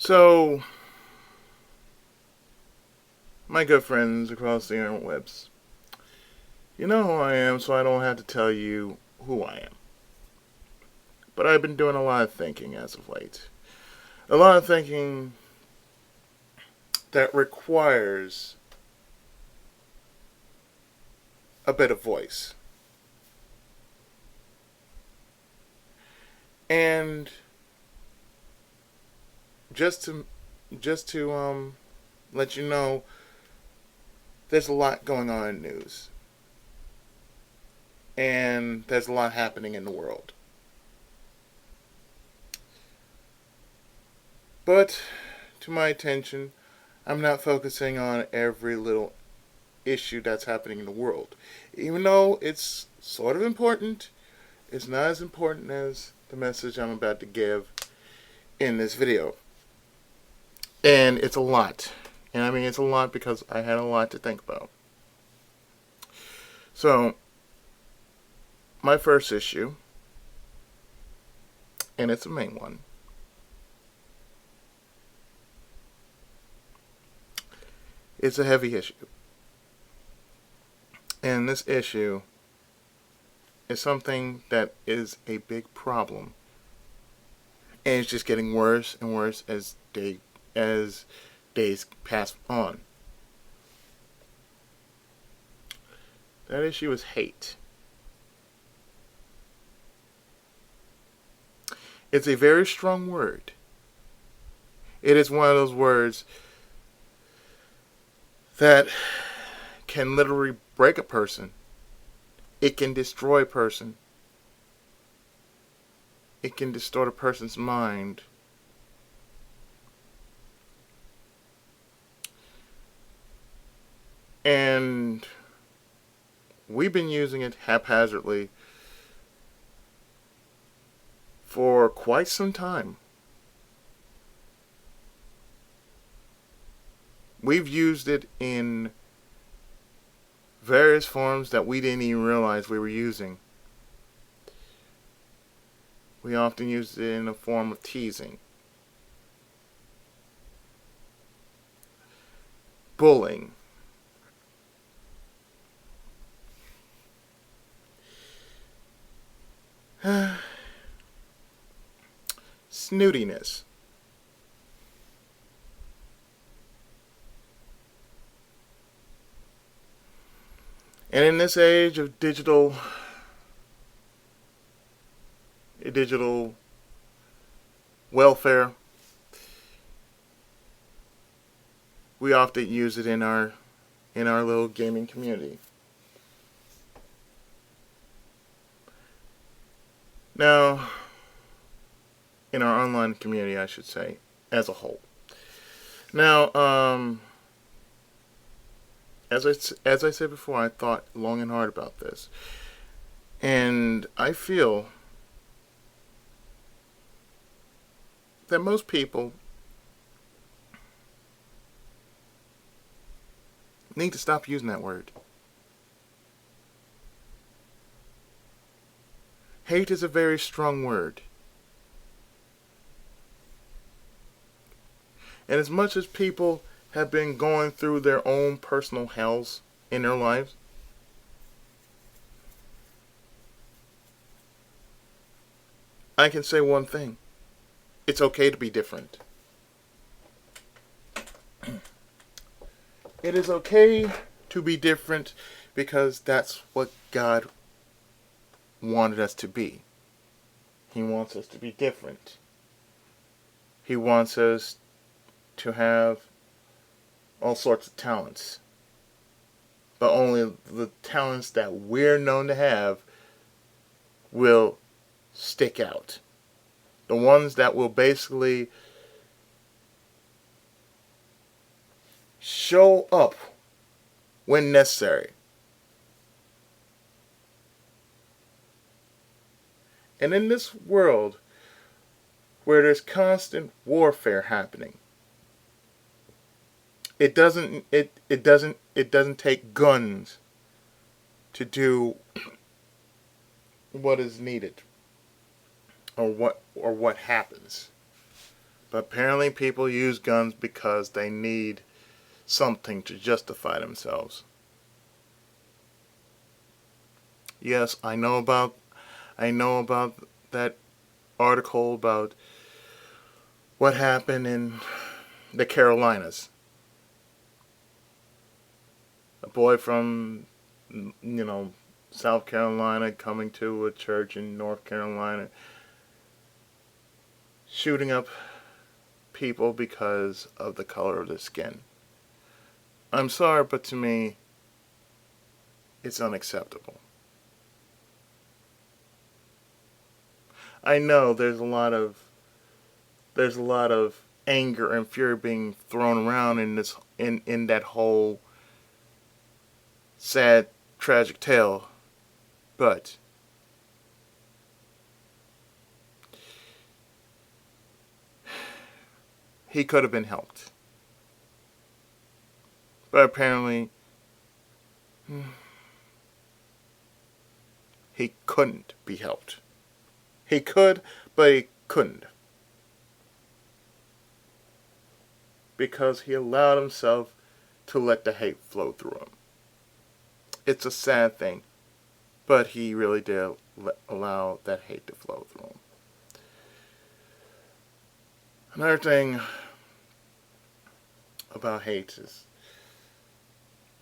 So, my good friends across the interwebs, you know who I am, so I don't have to tell you who I am. But I've been doing a lot of thinking as of late. A lot of thinking that requires a bit of voice. And just to just to let you know, there's a lot going on in news. And there's a lot happening in the world. But to my attention, I'm not focusing on every little issue that's happening in the world. Even though it's sort of important, it's not as important as the message I'm about to give in this video. And it's a lot. And I mean, it's a lot because I had a lot to think about. So, my first issue, and it's a main one, it's a heavy issue. And this issue is something that is a big problem. And it's just getting worse and worse as days pass on. That issue is hate. It's a very strong word. It is one of those words that can literally break a person. It can destroy a person. It can distort a person's mind. And we've been using it haphazardly for quite some time. We've used it in various forms that we didn't even realize we were using. We often use it in a form of teasing, bullying, snootiness. And in this age of digital welfare, we often use it in our little gaming community. Now, in our online community, I should say, as a whole. Now, as I said before, I thought long and hard about this, and I feel that most people need to stop using that word. Hate is a very strong word. And as much as people have been going through their own personal hells in their lives, I can say one thing. It's okay to be different. It is okay to be different because that's what God wanted us to be. He wants us to be different. He wants us to have all sorts of talents. But only the talents that we're known to have will stick out. The ones that will basically show up when necessary. And in this world where there's constant warfare happening, it doesn't take guns to do what is needed or what happens. But apparently people use guns because they need something to justify themselves. Yes, I know about that article about what happened in the Carolinas. A boy from, South Carolina coming to a church in North Carolina, shooting up people because of the color of their skin. I'm sorry, but to me, it's unacceptable. I know there's a lot of anger and fury being thrown around in this in that whole sad tragic tale, but he could have been helped. But apparently he couldn't be helped. He could, but he couldn't. Because he allowed himself to let the hate flow through him. It's a sad thing, but he really did allow that hate to flow through him. Another thing about hate is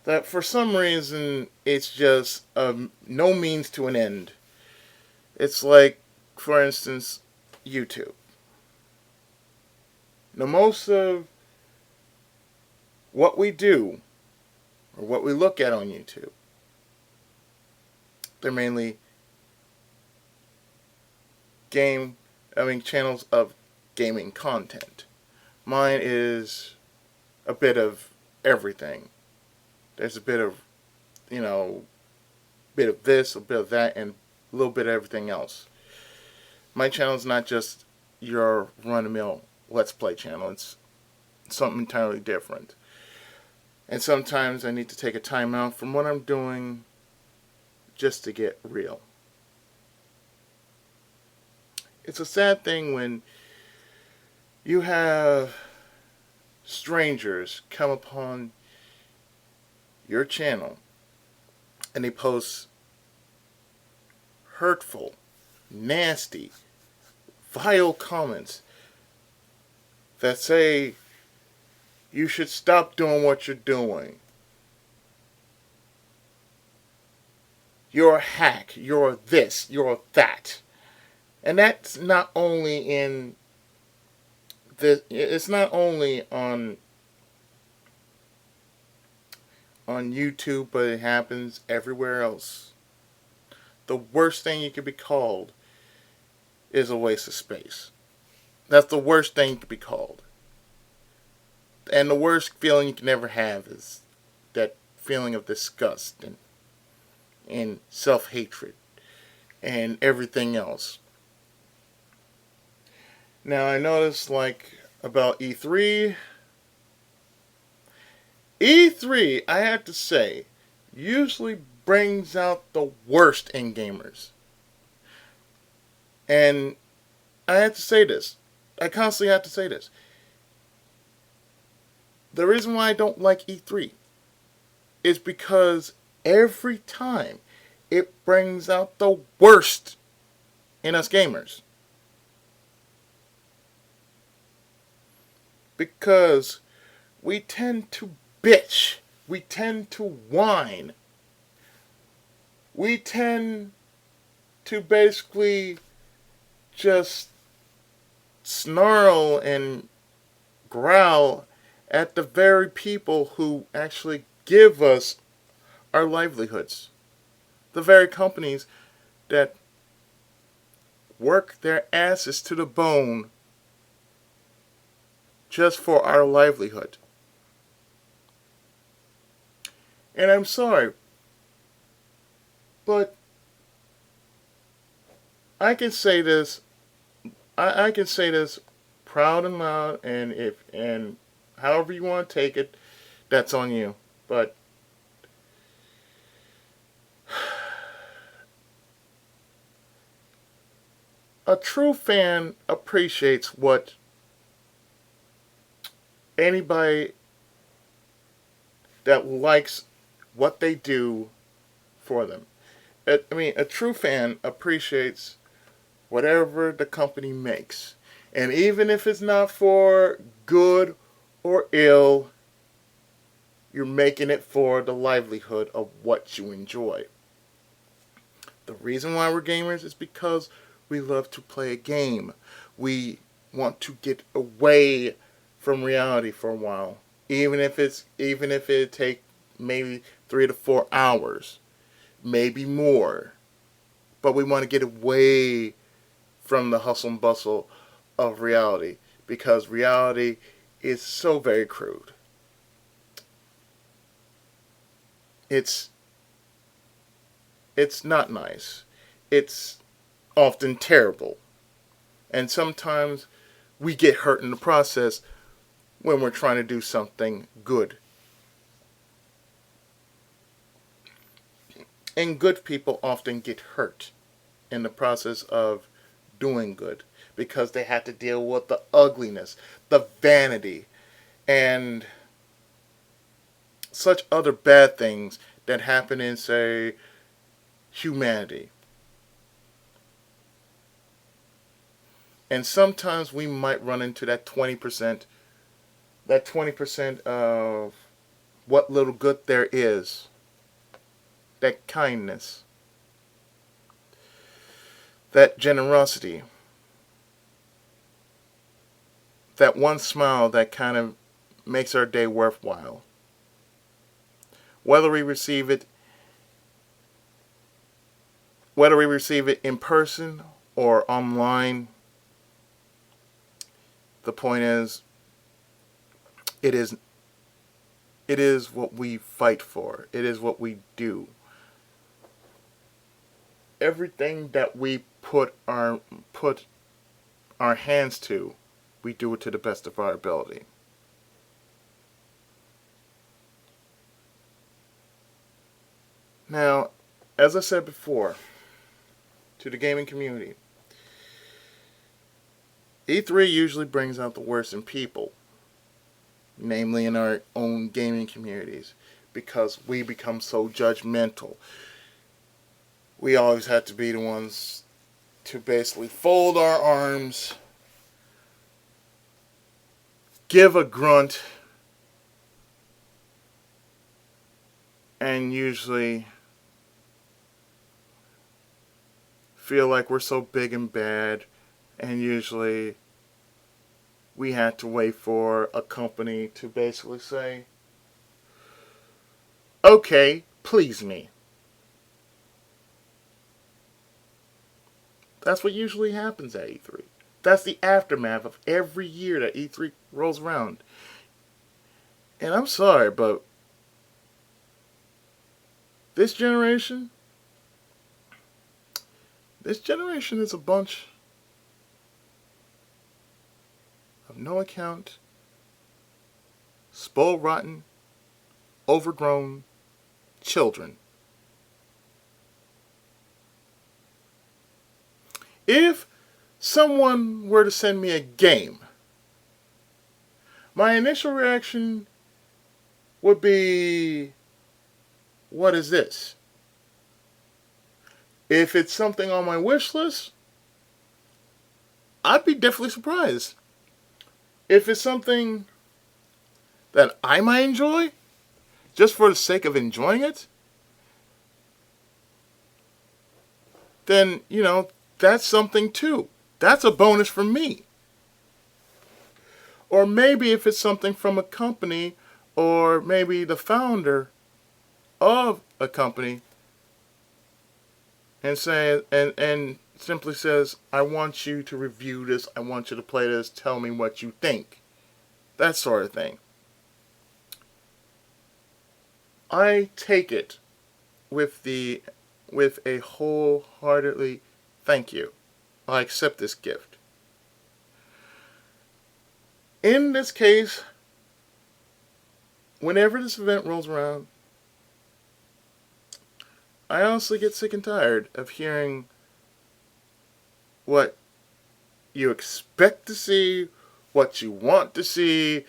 that for some reason it's just no means to an end. It's like, for instance, YouTube. Now, most of what we do or what we look at on YouTube, they're mainly channels of gaming content. Mine is a bit of everything. There's a bit of, bit of this, a bit of that, and a little bit of everything else. My channel is not just your run-of-the-mill Let's Play channel. It's something entirely different. And sometimes I need to take a time out from what I'm doing just to get real. It's a sad thing when you have strangers come upon your channel and they post hurtful, nasty, vile comments that say you should stop doing what you're doing. You're a hack, you're this, you're that. And that's not only in this, it's not only on YouTube, but it happens everywhere else. The worst thing you could be called is a waste of space. That's the worst thing you could be called. And the worst feeling you can ever have is that feeling of disgust and self-hatred and everything else. Now, I noticed, about E3. E3, I have to say, usually brings out the worst in gamers. And I have to say this. I constantly have to say this. The reason why I don't like E3 is because every time it brings out the worst in us gamers. Because we tend to bitch. We tend to whine. We tend to basically just snarl and growl at the very people who actually give us our livelihoods. The very companies that work their asses to the bone just for our livelihood. And I'm sorry, but I can say this. I can say this proud and loud, and however you want to take it, that's on you. But a true fan appreciates what anybody that likes what they do for them. I mean, a true fan appreciates whatever the company makes. And even if it's not for good or ill, you're making it for the livelihood of what you enjoy. The reason why we're gamers is because we love to play a game. We want to get away from reality for a while, even if it take maybe 3 to 4 hours, maybe more. But we want to get away from the hustle and bustle of reality because reality is so very crude. It's it's not nice. It's often terrible. And sometimes we get hurt in the process when we're trying to do something good. And good people often get hurt in the process of doing good because they have to deal with the ugliness, the vanity, and such other bad things that happen in, say, humanity. And sometimes we might run into that 20% of what little good there is, that kindness, that generosity, that one smile that kind of makes our day worthwhile. Whether we receive it in person or online, the point is it is what we fight for. It is what we do. Everything that we put our hands to, we do it to the best of our ability. Now, as I said before, to the gaming community, E3 usually brings out the worst in people, namely in our own gaming communities, because we become so judgmental. We always have to be the ones to basically fold our arms, give a grunt, and usually feel like we're so big and bad, and usually we had to wait for a company to basically say, okay, please me. That's what usually happens at E3. That's the aftermath of every year that E3 rolls around. And I'm sorry, but this generation is a bunch of no account, spoiled rotten, overgrown children. If someone were to send me a game, my initial reaction would be, what is this? If it's something on my wish list, I'd be definitely surprised. If it's something that I might enjoy, just for the sake of enjoying it, then, that's something too. That's a bonus for me. Or maybe if it's something from a company, or maybe the founder of a company, and simply says, I want you to review this, I want you to play this, tell me what you think. That sort of thing. I take it with a wholeheartedly thank you. I accept this gift. In this case, whenever this event rolls around, I honestly get sick and tired of hearing what you expect to see, what you want to see,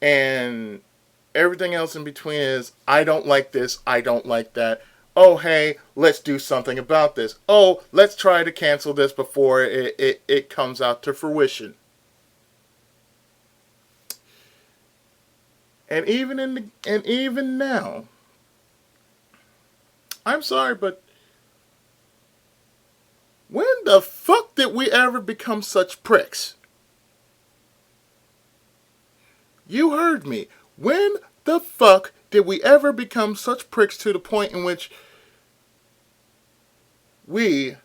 And everything else in between is, I don't like this, I don't like that. Oh, hey, let's do something about this. Oh, let's try to cancel this before it comes out to fruition. And even now, I'm sorry, but when the fuck did we ever become such pricks? You heard me. When the fuck did we ever become such pricks to the point in which we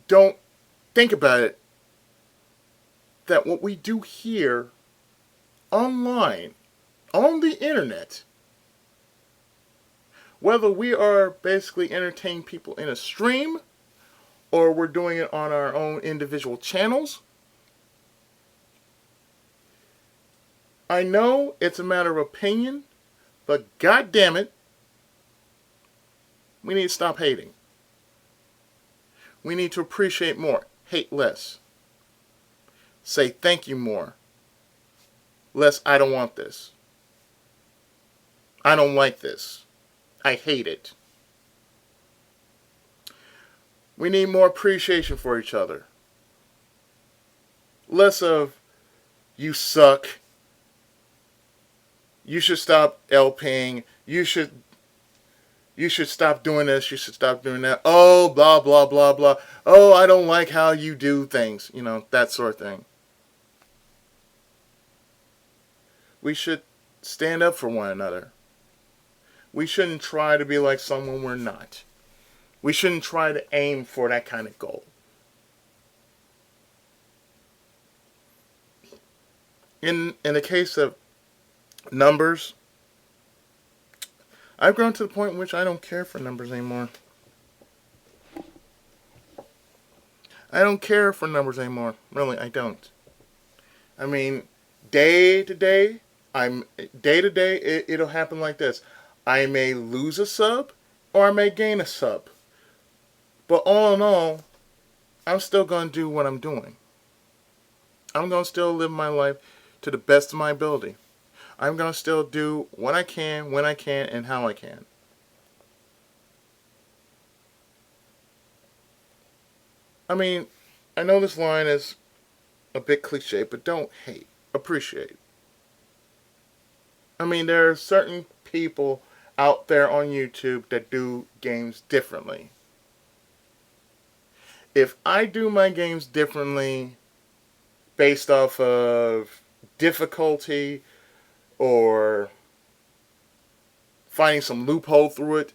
don't think about it, that what we do here online, on the internet, whether we are basically entertaining people in a stream or we're doing it on our own individual channels, I know it's a matter of opinion, but god damn it, we need to stop hating. We need to appreciate more, hate less. Say thank you more. Less, I don't want this. I don't like this. I hate it. We need more appreciation for each other. Less of, you suck. You should stop LPing. You should stop doing this. You should stop doing that. Oh, blah, blah, blah, blah. Oh, I don't like how you do things. You know, that sort of thing. We should stand up for one another. We shouldn't try to be like someone we're not. We shouldn't try to aim for that kind of goal. In the case of numbers, I've grown to the point in which I don't care for numbers anymore. I don't care for numbers anymore. Really, I don't. I mean, day to day, it'll happen like this. I may lose a sub or I may gain a sub. But all in all, I'm still going to do what I'm doing. I'm going to still live my life to the best of my ability. I'm going to still do what I can, when I can, and how I can. I mean, I know this line is a bit cliche, but don't hate. Appreciate. I mean, there are certain people out there on YouTube that do games differently. If I do my games differently based off of difficulty or finding some loophole through it,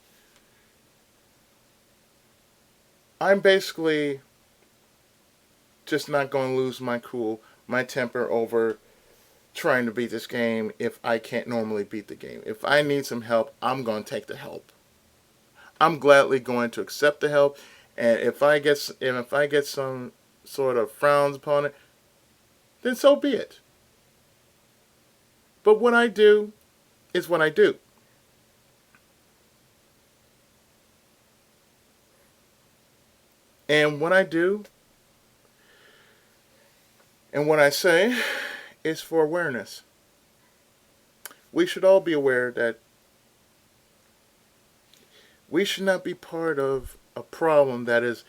I'm basically just not going to lose my cool, my temper over trying to beat this game if I can't normally beat the game. If I need some help, I'm going to take the help. I'm gladly going to accept the help, and if I get some sort of frowns upon it, then so be it. But what I do is what I do. And what I do and what I say is for awareness. We should all be aware that we should not be part of a problem that is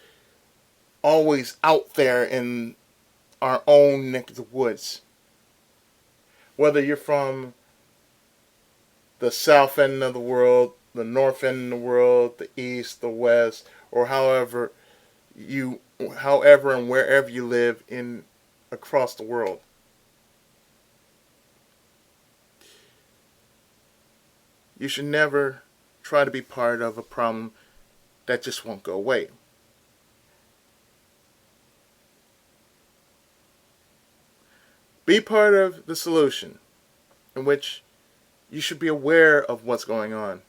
always out there in our own neck of the woods. Whether you're from the south end of the world, the north end of the world, the east, the west, or however and wherever you live in across the world. You should never try to be part of a problem that just won't go away. Be part of the solution, in which you should be aware of what's going on.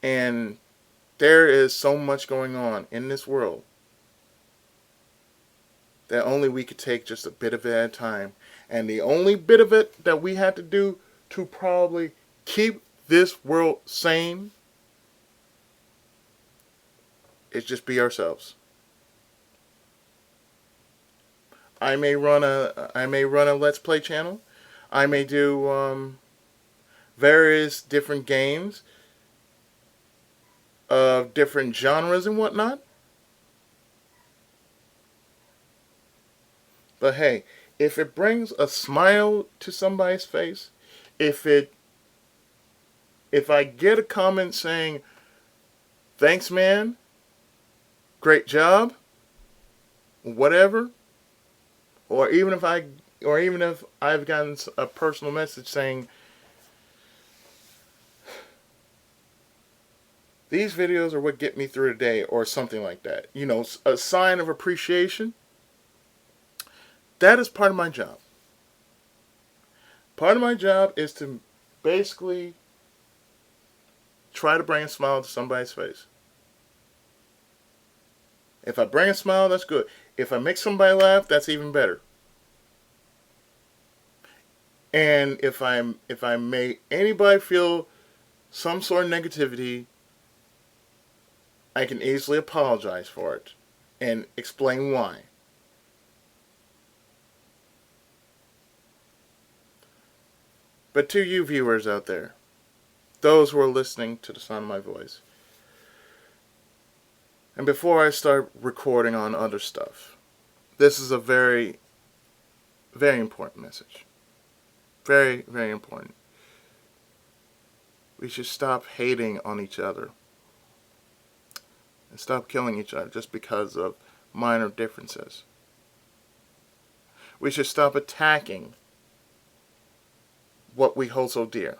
And there is so much going on in this world that only we could take just a bit of it at a time. And the only bit of it that we had to do to probably keep this world sane is just be ourselves. I may run a Let's Play channel. I may do various different games of different genres and whatnot. But hey, if it brings a smile to somebody's face, if I get a comment saying, "Thanks, man, great job," whatever, or even if I've gotten a personal message saying, "These videos are what get me through the day," or something like that, a sign of appreciation, that is part of my job. Part of my job is to basically try to bring a smile to somebody's face. If I bring a smile, that's good. If I make somebody laugh, that's even better. And if I make anybody feel some sort of negativity, I can easily apologize for it and explain why. But to you viewers out there, those who are listening to the sound of my voice, and before I start recording on other stuff, this is a very, very important message. Very, very important. We should stop hating on each other and stop killing each other just because of minor differences. We should stop attacking what we hold so dear.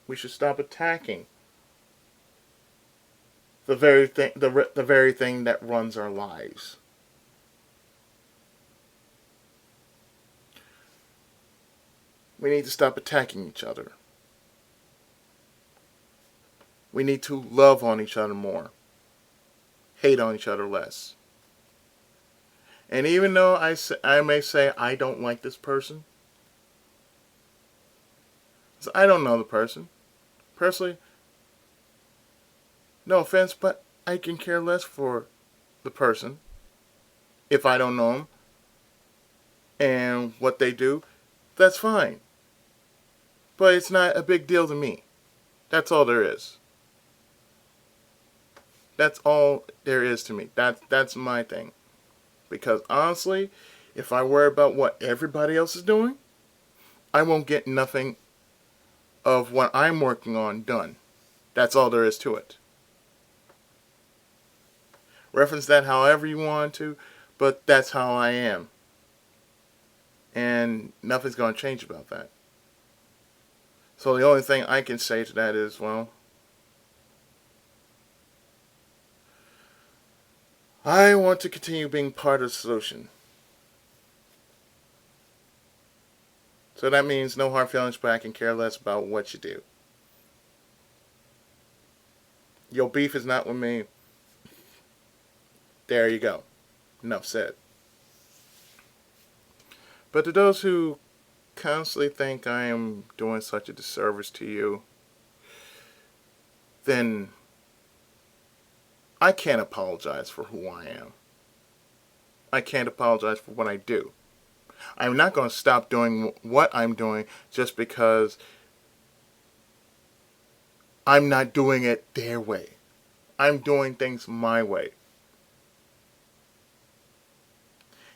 We should stop attacking the very thing that runs our lives. We need to stop attacking each other. We need to love on each other more. Hate on each other less. And even though I may say I don't like this person, so I don't know the person. Personally, no offense, but I can care less for the person if I don't know them and what they do. That's fine. But it's not a big deal to me. That's all there is. That's all there is to me. That's my thing. Because honestly, if I worry about what everybody else is doing, I won't get nothing of what I'm working on done. That's all there is to it. Reference that however you want to, but that's how I am. And nothing's going to change about that. So the only thing I can say to that is, well, I want to continue being part of the solution. So that means no hard feelings, but I can care less about what you do. Your beef is not with me. There you go. Enough said. But to those who constantly think I am doing such a disservice to you, then I can't apologize for who I am. I can't apologize for what I do. I'm not going to stop doing what I'm doing just because I'm not doing it their way. I'm doing things my way.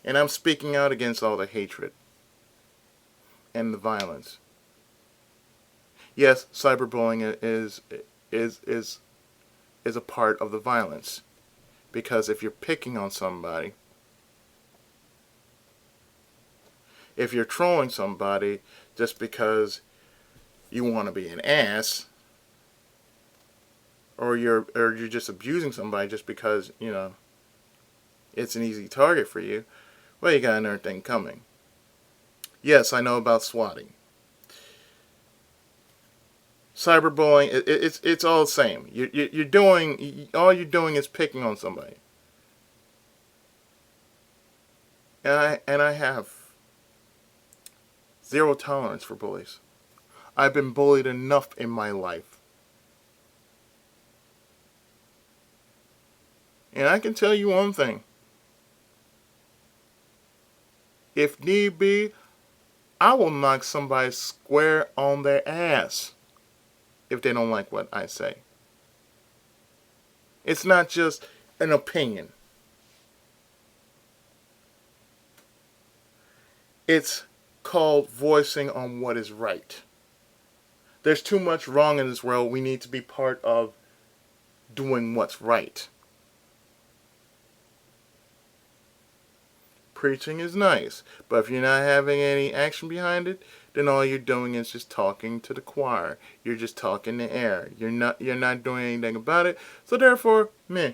And I'm speaking out against all the hatred and the violence. Yes, cyberbullying is a part of the violence. Because if you're picking on somebody, if you're trolling somebody just because you want to be an ass, or you're just abusing somebody just because, it's an easy target for you, well, you got another thing coming. Yes, I know about swatting. Cyberbullying, it's all the same. All you're doing is picking on somebody. And I have zero tolerance for bullies. I've been bullied enough in my life. And I can tell you one thing. If need be, I will knock somebody square on their ass if they don't like what I say. It's not just an opinion. It's called voicing on what is right. There's too much wrong in this world. We need to be part of doing what's right. Preaching is nice, but if you're not having any action behind it, then all you're doing is just talking to the choir. You're just talking the air. You're not doing anything about it. So therefore, meh.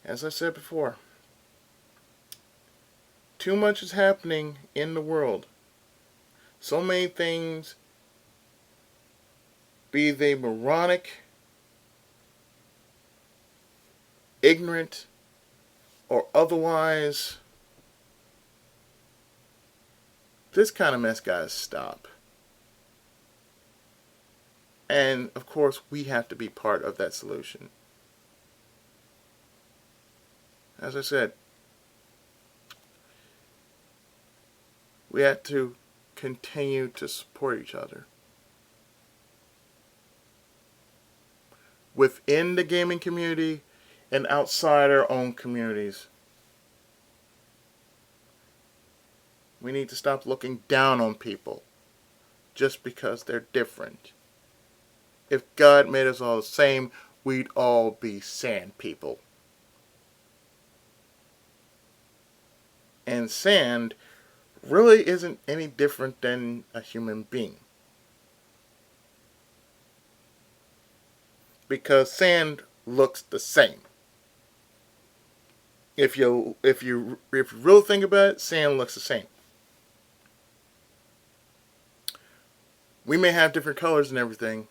As I said before, too much is happening in the world. So many things, be they moronic, ignorant, or otherwise, this kind of mess gotta stop. And of course, we have to be part of that solution. As I said, we have to continue to support each other. Within the gaming community and outside our own communities. We need to stop looking down on people just because they're different. If God made us all the same, we'd all be sand people. And sand really isn't any different than a human being. Because sand looks the same. If you really think about it, sand looks the same. We may have different colors and everything,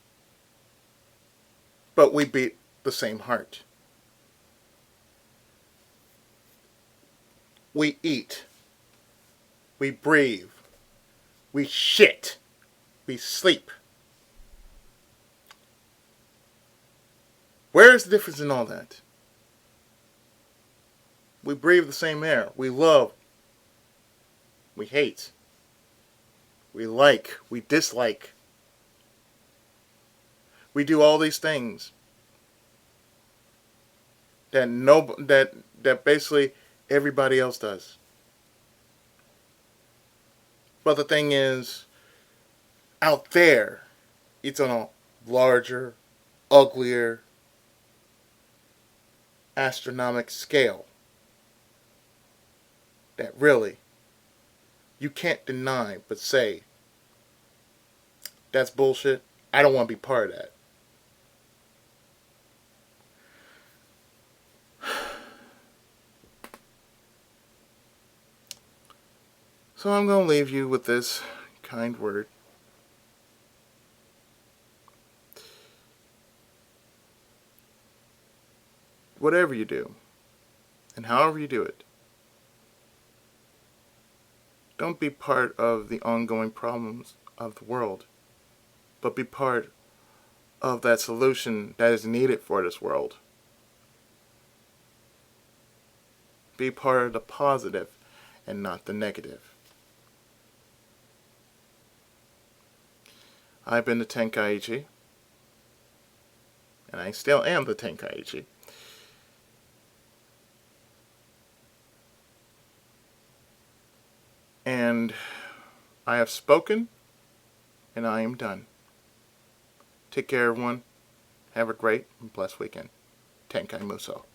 but we beat the same heart. We eat. We breathe. We shit. We sleep. Where is the difference in all that? We breathe the same air. We love. We hate. We like. We dislike. We do all these things that basically everybody else does. But the thing is, out there, it's on a larger, uglier, astronomical scale that really you can't deny but say, that's bullshit. I don't want to be part of that. So I'm going to leave you with this kind word. Whatever you do, and however you do it, don't be part of the ongoing problems of the world, but be part of that solution that is needed for this world. Be part of the positive and not the negative. I've been the Tenkaichi, and I still am the Tenkaichi. And I have spoken, and I am done. Take care, everyone. Have a great and blessed weekend. Tenkai Muso.